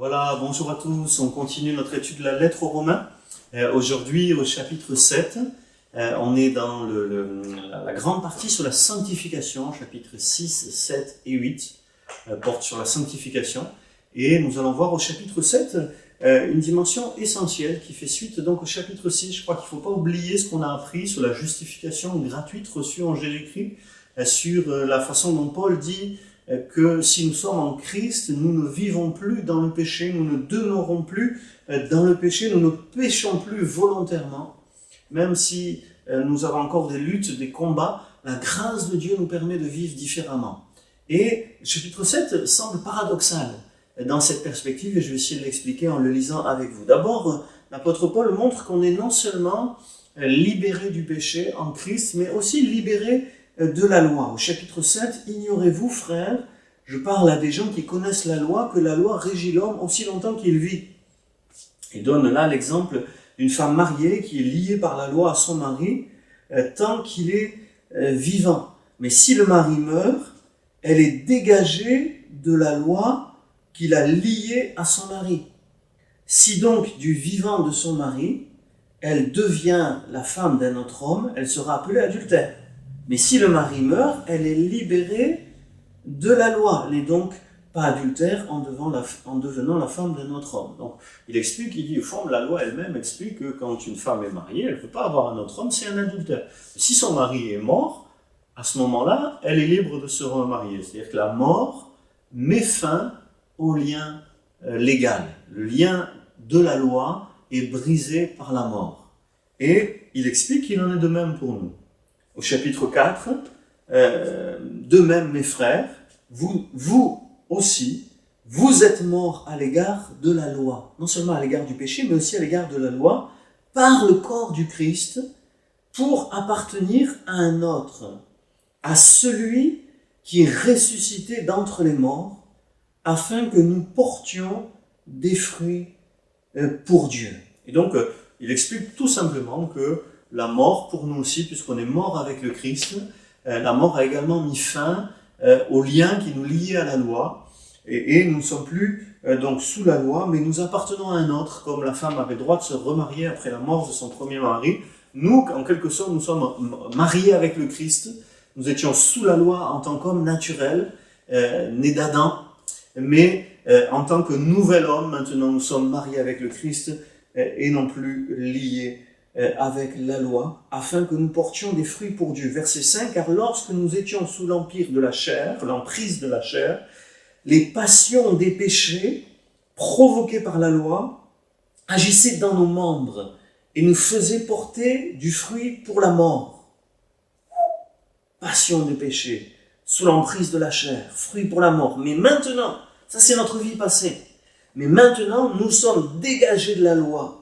Voilà, bonjour à tous. On continue notre étude de la lettre aux Romains. Aujourd'hui, au chapitre 7, on est dans la grande partie sur la sanctification. Chapitres 6, 7 et 8 portent sur la sanctification. Et nous allons voir au chapitre 7 une dimension essentielle qui fait suite donc au chapitre 6. Je crois qu'il ne faut pas oublier ce qu'on a appris sur la justification gratuite reçue en Jésus-Christ, sur la façon dont Paul dit que si nous sommes en Christ, nous ne vivons plus dans le péché, nous ne demeurons plus dans le péché, nous ne péchons plus volontairement, même si nous avons encore des luttes, des combats, la grâce de Dieu nous permet de vivre différemment. Et le chapitre 7 semble paradoxal dans cette perspective, et je vais essayer de l'expliquer en le lisant avec vous. D'abord, l'apôtre Paul montre qu'on est non seulement libéré du péché en Christ, mais aussi libéré de la loi. Au chapitre 7, « Ignorez-vous, frères, je parle à des gens qui connaissent la loi, que la loi régit l'homme aussi longtemps qu'il vit. » Il donne là l'exemple d'une femme mariée qui est liée par la loi à son mari tant qu'il est vivant. Mais si le mari meurt, elle est dégagée de la loi qui l'a liée à son mari. Si donc du vivant de son mari, elle devient la femme d'un autre homme, elle sera appelée adultère. Mais si le mari meurt, elle est libérée de la loi. Elle n'est donc pas adultère en devenant la femme d'un autre homme. Donc, il explique, il dit, au fond, la loi elle-même explique que quand une femme est mariée, elle ne peut pas avoir un autre homme, c'est un adultère. Si son mari est mort, à ce moment-là, elle est libre de se remarier. C'est-à-dire que la mort met fin au lien légal. Le lien de la loi est brisé par la mort. Et il explique qu'il en est de même pour nous. Au chapitre 4, de même mes frères, vous aussi, vous êtes morts à l'égard de la loi, non seulement à l'égard du péché, mais aussi à l'égard de la loi, par le corps du Christ, pour appartenir à un autre, à celui qui est ressuscité d'entre les morts, afin que nous portions des fruits pour Dieu. Et donc, il explique tout simplement que la mort, pour nous aussi, puisqu'on est mort avec le Christ, la mort a également mis fin au lien qui nous liait à la loi, et nous ne sommes plus donc sous la loi, mais nous appartenons à un autre, comme la femme avait le droit de se remarier après la mort de son premier mari. Nous, en quelque sorte, nous sommes mariés avec le Christ, nous étions sous la loi en tant qu'homme naturel, né d'Adam, mais en tant que nouvel homme, maintenant nous sommes mariés avec le Christ et non plus liés avec la loi, afin que nous portions des fruits pour Dieu. Verset 5, « Car lorsque nous étions sous l'empire de la chair, l'emprise de la chair, les passions des péchés, provoquées par la loi, agissaient dans nos membres et nous faisaient porter du fruit pour la mort. » Passion des péchés, sous l'emprise de la chair, fruit pour la mort. Mais maintenant, ça c'est notre vie passée, mais maintenant nous sommes dégagés de la loi,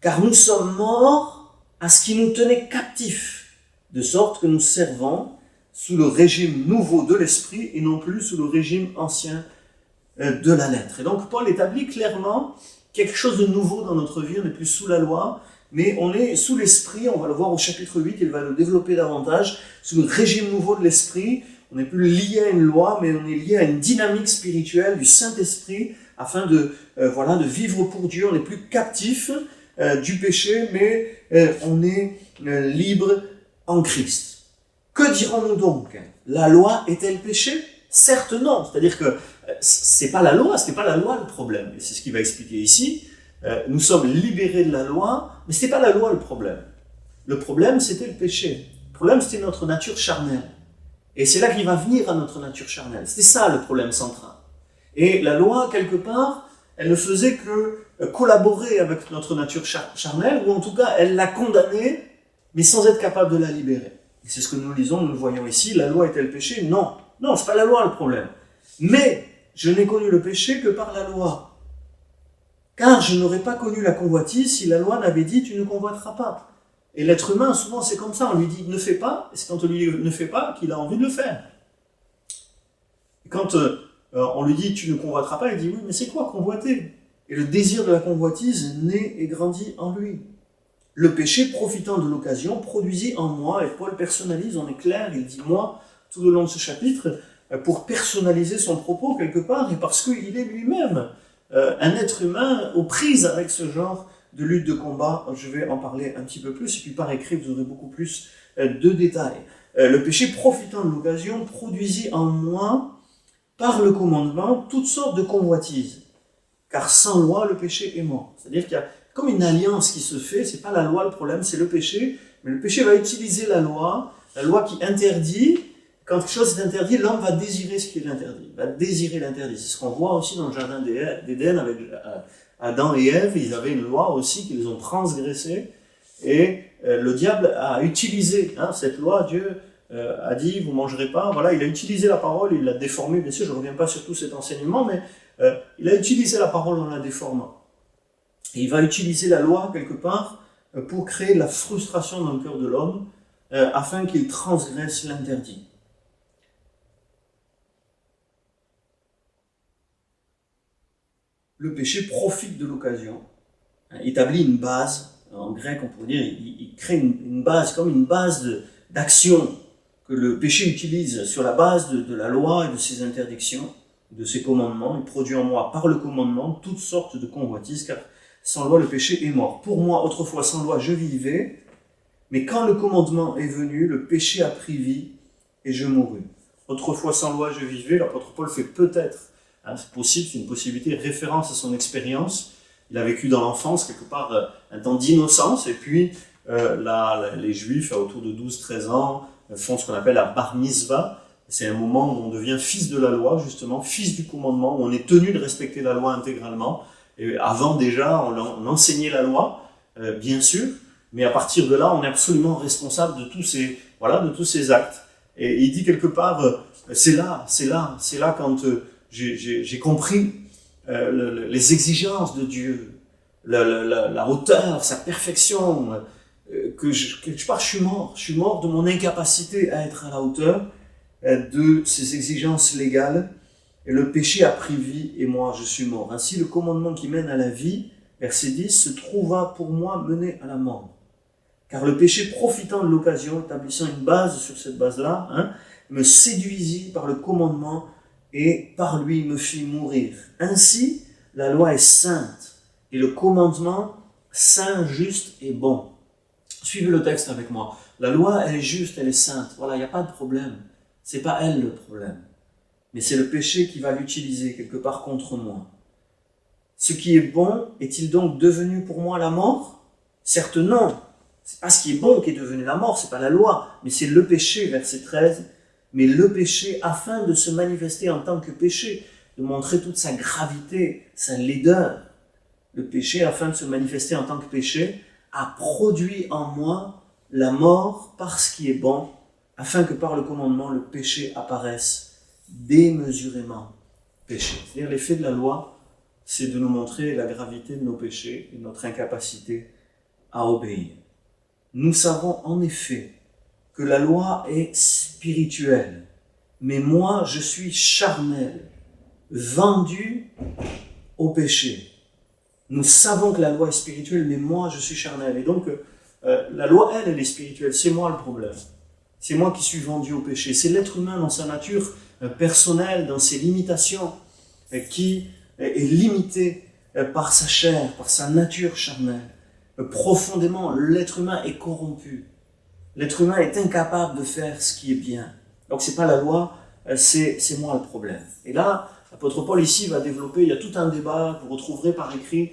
car nous sommes morts à ce qui nous tenait captifs, de sorte que nous servons sous le régime nouveau de l'esprit et non plus sous le régime ancien de la lettre. Et donc Paul établit clairement quelque chose de nouveau dans notre vie, on n'est plus sous la loi, mais on est sous l'esprit, on va le voir au chapitre 8, il va le développer davantage, sous le régime nouveau de l'esprit, on n'est plus lié à une loi, mais on est lié à une dynamique spirituelle du Saint-Esprit, afin de vivre pour Dieu, on n'est plus captif du péché, mais on est libre en Christ. Que dirons-nous donc? La loi est-elle péché? Certes non, c'est-à-dire que c'est pas la loi le problème, et c'est ce qu'il va expliquer ici. Nous sommes libérés de la loi, mais c'était pas la loi le problème. Le problème c'était le péché. Le problème c'était notre nature charnelle. Et c'est là qu'il va venir à notre nature charnelle. C'était ça le problème central. Et la loi, quelque part, elle ne faisait que collaborer avec notre nature charnelle, ou en tout cas, elle l'a condamnée, mais sans être capable de la libérer. Et c'est ce que nous lisons, nous le voyons ici, la loi est-elle péché? Non, non, c'est pas la loi le problème. Mais je n'ai connu le péché que par la loi. Car je n'aurais pas connu la convoitise si la loi n'avait dit « tu ne convoiteras pas ». Et l'être humain, souvent, c'est comme ça, on lui dit « ne fais pas », et c'est quand on lui dit « ne fais pas » qu'il a envie de le faire. Et quand on lui dit « tu ne convoiteras pas », il dit « oui, mais c'est quoi convoiter ?» Et le désir de la convoitise naît et grandit en lui. Le péché, profitant de l'occasion, produisit en moi, et Paul personnalise, on est clair, il dit « moi » tout le long de ce chapitre, pour personnaliser son propos quelque part, et parce qu'il est lui-même un être humain aux prises avec ce genre de lutte de combat. Je vais en parler un petit peu plus, et puis par écrit, vous aurez beaucoup plus de détails. Le péché, profitant de l'occasion, produisit en moi, par le commandement, toutes sortes de convoitises. Car sans loi, le péché est mort. C'est-à-dire qu'il y a comme une alliance qui se fait, c'est pas la loi le problème, c'est le péché, mais le péché va utiliser la loi qui interdit. Quand quelque chose est interdit, l'homme va désirer ce qui est interdit, va désirer l'interdit. C'est ce qu'on voit aussi dans le jardin d'Éden avec Adam et Ève. Ils avaient une loi aussi qu'ils ont transgressée, et le diable a utilisé cette loi. Dieu a dit, vous mangerez pas. Voilà, il a utilisé la parole, il l'a déformée. Bien sûr, je ne reviens pas sur tout cet enseignement, mais il a utilisé la parole en la déformant. Et il va utiliser la loi quelque part pour créer de la frustration dans le cœur de l'homme, afin qu'il transgresse l'interdit. Le péché profite de l'occasion, établit une base. En grec, on pourrait dire, il crée une base, comme une base d'action que le péché utilise sur la base de la loi et de ses interdictions, de ses commandements. Il produit en moi, par le commandement, toutes sortes de convoitises, car sans loi, le péché est mort. Pour moi, autrefois, sans loi, je vivais, mais quand le commandement est venu, le péché a pris vie et je mourus. Autrefois, sans loi, je vivais. L'apôtre Paul fait peut-être, c'est possible, c'est une possibilité, référence à son expérience. Il a vécu dans l'enfance, quelque part, un temps d'innocence, et puis les Juifs, autour de 12-13 ans, font ce qu'on appelle la bar mitzvah. C'est un moment où on devient fils de la loi, justement, fils du commandement, où on est tenu de respecter la loi intégralement. Et avant, déjà, on enseignait la loi, bien sûr, mais à partir de là, on est absolument responsable de tous ces actes. Et il dit quelque part, c'est là quand j'ai compris les exigences de Dieu, la hauteur, sa perfection, quelque part je suis mort de mon incapacité à être à la hauteur de ces exigences légales, et le péché a pris vie et moi je suis mort. Ainsi le commandement qui mène à la vie, verset 10, se trouva pour moi mené à la mort. Car le péché, profitant de l'occasion, établissant une base sur cette base-là, me séduisit par le commandement et par lui me fit mourir. Ainsi, la loi est sainte et le commandement saint, juste et bon. Suivez le texte avec moi. La loi, elle est juste, elle est sainte. Voilà, il n'y a pas de problème. C'est pas elle le problème. Mais c'est le péché qui va l'utiliser quelque part contre moi. Ce qui est bon, est-il donc devenu pour moi la mort? Certes non. C'est pas ce qui est bon qui est devenu la mort, c'est pas la loi, mais c'est le péché, verset 13. Mais le péché, afin de se manifester en tant que péché, de montrer toute sa gravité, sa laideur. Le péché, afin de se manifester en tant que péché, a produit en moi la mort par ce qui est bon, afin que par le commandement, le péché apparaisse démesurément péché. C'est-à-dire l'effet de la loi, c'est de nous montrer la gravité de nos péchés et notre incapacité à obéir. Nous savons en effet que la loi est spirituelle, mais moi je suis charnel, vendu au péché. Nous savons que la loi est spirituelle, mais moi je suis charnel. Et donc la loi, elle est spirituelle, c'est moi le problème. C'est moi qui suis vendu au péché. C'est l'être humain dans sa nature personnelle, dans ses limitations, qui est limité par sa chair, par sa nature charnelle. Profondément, l'être humain est corrompu. L'être humain est incapable de faire ce qui est bien. Donc c'est pas la loi, c'est moi le problème. Et là, l'apôtre Paul ici va développer, il y a tout un débat que vous retrouverez par écrit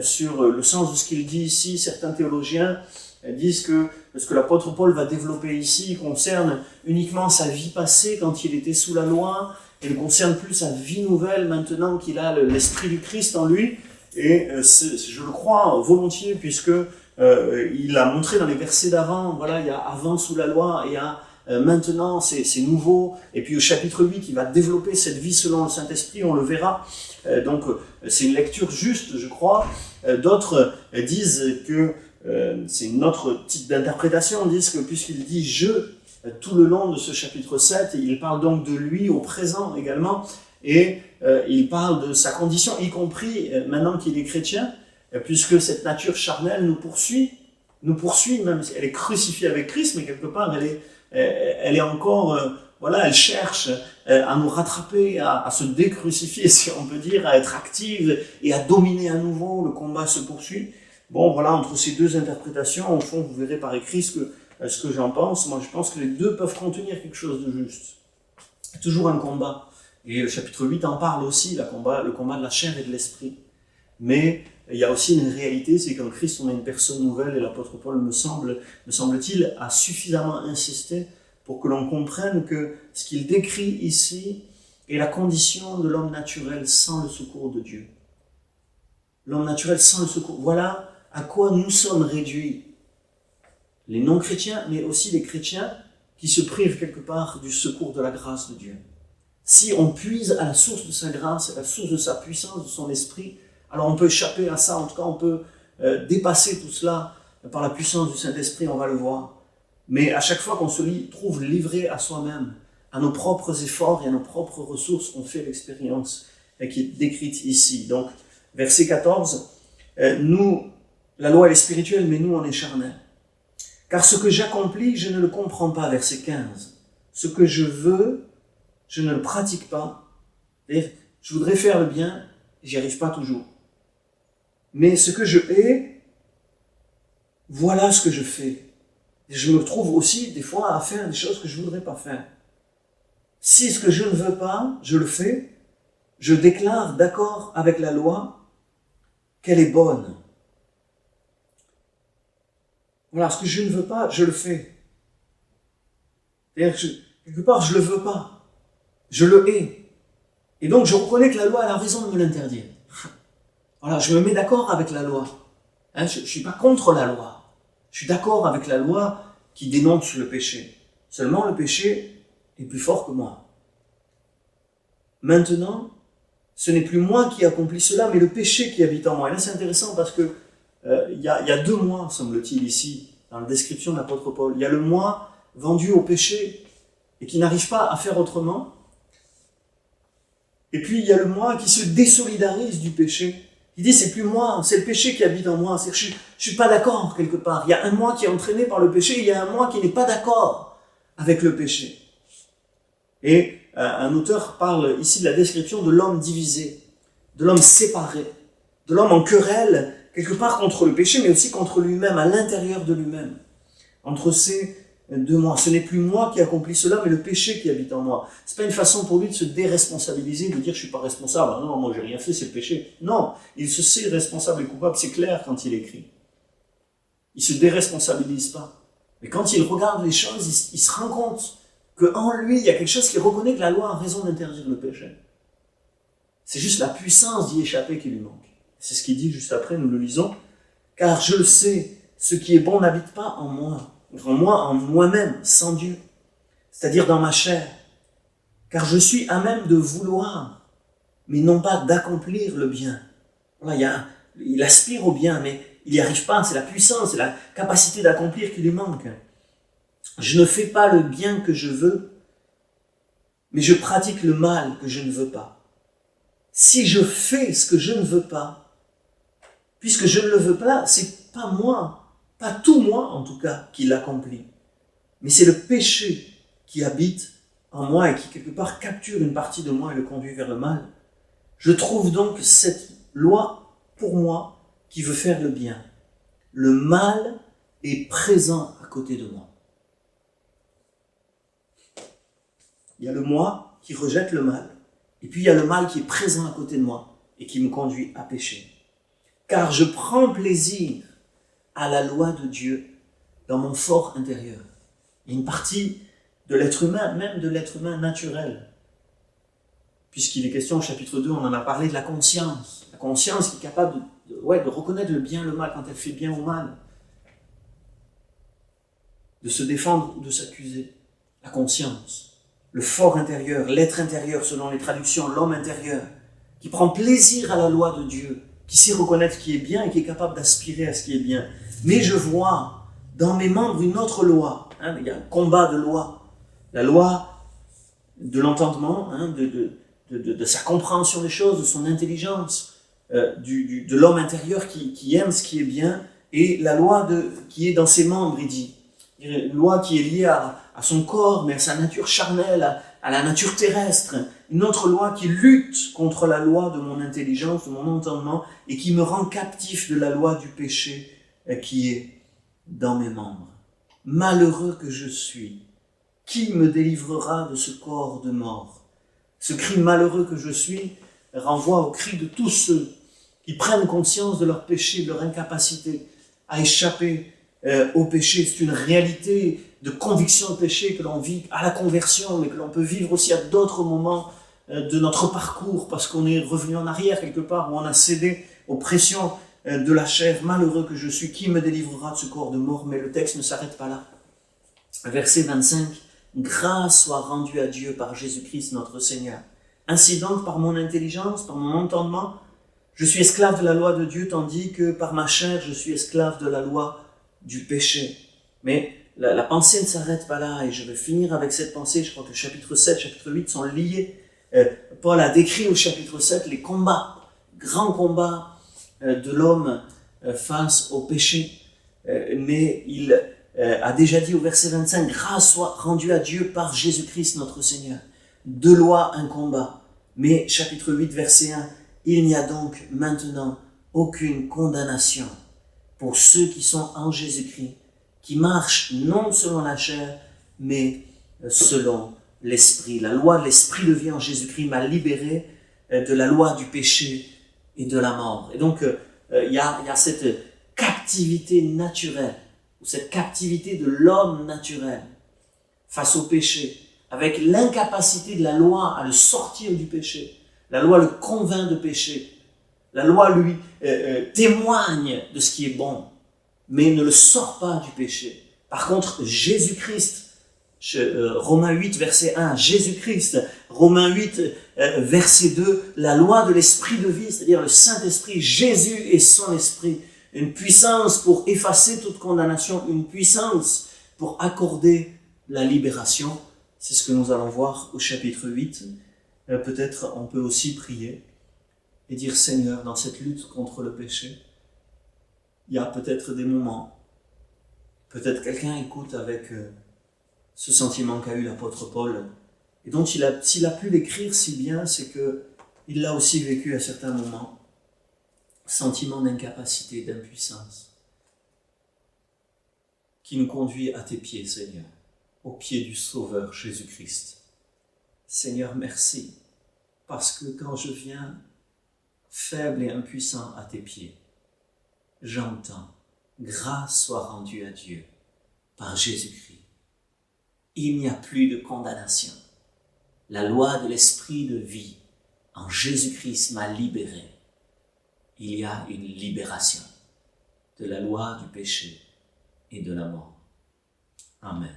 sur le sens de ce qu'il dit ici. Certains théologiens disent que ce que l'apôtre Paul va développer ici concerne uniquement sa vie passée quand il était sous la loi, et ne concerne plus sa vie nouvelle maintenant qu'il a l'esprit du Christ en lui. Et je le crois volontiers, puisque il a montré dans les versets d'avant, voilà, il y a avant sous la loi, et il y a maintenant c'est nouveau. Et puis au chapitre 8, il va développer cette vie selon le Saint-Esprit, on le verra. Donc c'est une lecture juste, je crois. D'autres disent que c'est une autre type d'interprétation, disent que puisqu'il dit « je » tout le long de ce chapitre 7, il parle donc de lui au présent également, et il parle de sa condition, y compris maintenant qu'il est chrétien, puisque cette nature charnelle nous poursuit, même si elle est crucifiée avec Christ, mais quelque part elle est encore voilà, elle cherche à nous rattraper, à se décrucifier, si on peut dire, à être active et à dominer à nouveau. Le combat se poursuit. Bon, voilà, entre ces deux interprétations, au fond, vous verrez par écrit ce que j'en pense. Moi, je pense que les deux peuvent contenir quelque chose de juste. C'est toujours un combat. Et le chapitre 8 en parle aussi, le combat de la chair et de l'esprit. Mais il y a aussi une réalité, c'est qu'en Christ, on a une personne nouvelle, et l'apôtre Paul, me semble-t-il, a suffisamment insisté pour que l'on comprenne que ce qu'il décrit ici est la condition de l'homme naturel sans le secours de Dieu. L'homme naturel sans le secours. Voilà à quoi nous sommes réduits. Les non-chrétiens, mais aussi les chrétiens qui se privent quelque part du secours de la grâce de Dieu. Si on puise à la source de sa grâce, à la source de sa puissance, de son esprit, alors on peut échapper à ça, en tout cas on peut dépasser tout cela par la puissance du Saint-Esprit, on va le voir. Mais à chaque fois qu'on se trouve livré à soi-même, à nos propres efforts et à nos propres ressources, on fait l'expérience qui est décrite ici. Donc, verset 14, nous, la loi elle est spirituelle, mais nous on est charnels. Car ce que j'accomplis, je ne le comprends pas, verset 15. Ce que je veux, je ne le pratique pas. Je voudrais faire le bien, j'y arrive pas toujours. Mais ce que je hais, voilà ce que je fais. Et je me trouve aussi des fois à faire des choses que je ne voudrais pas faire. Si ce que je ne veux pas, je le fais, je déclare d'accord avec la loi qu'elle est bonne. Voilà, ce que je ne veux pas, je le fais. C'est-à-dire que quelque part, je ne le veux pas. Je le hais. Et donc, je reconnais que la loi elle a raison de me l'interdire. Voilà, je me mets d'accord avec la loi. Je ne suis pas contre la loi. Je suis d'accord avec la loi qui dénonce le péché. Seulement, le péché est plus fort que moi. Maintenant, ce n'est plus moi qui accomplis cela, mais le péché qui habite en moi. Et là, c'est intéressant parce que il y a deux moi, semble-t-il, ici, dans la description de l'apôtre Paul. Il y a le moi vendu au péché et qui n'arrive pas à faire autrement. Et puis, il y a le moi qui se désolidarise du péché. Il dit, c'est plus moi, c'est le péché qui habite en moi. Je suis pas d'accord quelque part. Il y a un moi qui est entraîné par le péché, il y a un moi qui n'est pas d'accord avec le péché. Et un auteur parle ici de la description de l'homme divisé, de l'homme séparé, de l'homme en querelle, quelque part contre le péché, mais aussi contre lui-même, à l'intérieur de lui-même. Entre ces deux moi. Ce n'est plus moi qui accomplis cela, mais le péché qui habite en moi. C'est pas une façon pour lui de se déresponsabiliser, de dire je suis pas responsable. Ah non, moi j'ai rien fait, c'est le péché. Non, il se sait responsable et coupable, c'est clair quand il écrit. Il se déresponsabilise pas. Mais quand il regarde les choses, il se rend compte qu'en lui, il y a quelque chose qui reconnaît que la loi a raison d'interdire le péché. C'est juste la puissance d'y échapper qui lui manque. C'est ce qu'il dit juste après, nous le lisons. Car je le sais, ce qui est bon n'habite pas en moi. En moi-même, sans Dieu, c'est-à-dire dans ma chair, car je suis à même de vouloir, mais non pas d'accomplir le bien. Voilà, il aspire au bien, mais il n'y arrive pas, c'est la puissance, c'est la capacité d'accomplir qui lui manque. Je ne fais pas le bien que je veux, mais je pratique le mal que je ne veux pas. Si je fais ce que je ne veux pas, puisque je ne le veux pas, c'est pas moi, pas tout moi en tout cas, qui l'accomplit. Mais c'est le péché qui habite en moi et qui quelque part capture une partie de moi et le conduit vers le mal. Je trouve donc cette loi pour moi qui veut faire le bien. Le mal est présent à côté de moi. Il y a le moi qui rejette le mal, et puis il y a le mal qui est présent à côté de moi et qui me conduit à pécher. Car je prends plaisir à la loi de Dieu dans mon fort intérieur. Il y a une partie de l'être humain, même de l'être humain naturel, puisqu'il est question au chapitre 2, on en a parlé de la conscience. La conscience qui est capable de reconnaître le bien et le mal quand elle fait bien ou mal, de se défendre ou de s'accuser. La conscience, le fort intérieur, l'être intérieur selon les traductions, l'homme intérieur, qui prend plaisir à la loi de Dieu, qui sait reconnaître ce qui est bien et qui est capable d'aspirer à ce qui est bien. Mais je vois dans mes membres une autre loi. Il y a un combat de loi. La loi de l'entendement, de sa compréhension des choses, de son intelligence, de l'homme intérieur qui aime ce qui est bien, et la loi qui est dans ses membres, il dit. Une loi qui est liée à à son corps, mais à sa nature charnelle, à la nature terrestre. Une autre loi qui lutte contre la loi de mon intelligence, de mon entendement, et qui me rend captif de la loi du péché qui est dans mes membres. Malheureux que je suis, qui me délivrera de ce corps de mort? Ce cri malheureux que je suis renvoie au cri de tous ceux qui prennent conscience de leur péché, de leur incapacité à échapper au péché. C'est une réalité de conviction de péché que l'on vit à la conversion, mais que l'on peut vivre aussi à d'autres moments de notre parcours, parce qu'on est revenu en arrière quelque part, où on a cédé aux pressions de la chair. Malheureux que je suis, qui me délivrera de ce corps de mort? Mais le texte ne s'arrête pas là. Verset 25, grâce soit rendue à Dieu par Jésus-Christ notre Seigneur. Ainsi donc, par mon intelligence, par mon entendement, je suis esclave de la loi de Dieu, tandis que par ma chair, je suis esclave de la loi du péché. Mais la pensée ne s'arrête pas là, et je vais finir avec cette pensée. Je crois que chapitre 7, chapitre 8 sont liés. Paul a décrit au chapitre 7 les combats, grands combats de l'homme face au péché. Mais il a déjà dit au verset 25, grâce soit rendue à Dieu par Jésus-Christ notre Seigneur. Deux lois, un combat. Mais chapitre 8, verset 1, il n'y a donc maintenant aucune condamnation pour ceux qui sont en Jésus-Christ, qui marchent non selon la chair, mais selon l'Esprit. La loi de l'Esprit de vie en Jésus-Christ m'a libéré de la loi du péché et de la mort. Et donc, il y a cette captivité naturelle, ou cette captivité de l'homme naturel face au péché, avec l'incapacité de la loi à le sortir du péché. La loi le convainc de péché. La loi lui témoigne de ce qui est bon, mais ne le sort pas du péché. Par contre, Jésus-Christ, Romains 8, verset 1, Jésus-Christ, Romains 8, verset 2, la loi de l'Esprit de vie, c'est-à-dire le Saint-Esprit, Jésus et son Esprit, une puissance pour effacer toute condamnation, une puissance pour accorder la libération. C'est ce que nous allons voir au chapitre 8. Peut-être on peut aussi prier et dire, Seigneur, dans cette lutte contre le péché, il y a peut-être des moments, peut-être quelqu'un écoute avec ce sentiment qu'a eu l'apôtre Paul, et dont s'il a pu l'écrire si bien, c'est qu'il l'a aussi vécu à certains moments, sentiment d'incapacité, d'impuissance, qui nous conduit à tes pieds, Seigneur, aux pieds du Sauveur Jésus-Christ. Seigneur, merci, parce que quand je viens faible et impuissant à tes pieds, j'entends, grâce soit rendue à Dieu par Jésus-Christ. Il n'y a plus de condamnation. La loi de l'Esprit de vie en Jésus-Christ m'a libéré. Il y a une libération de la loi du péché et de la mort. Amen.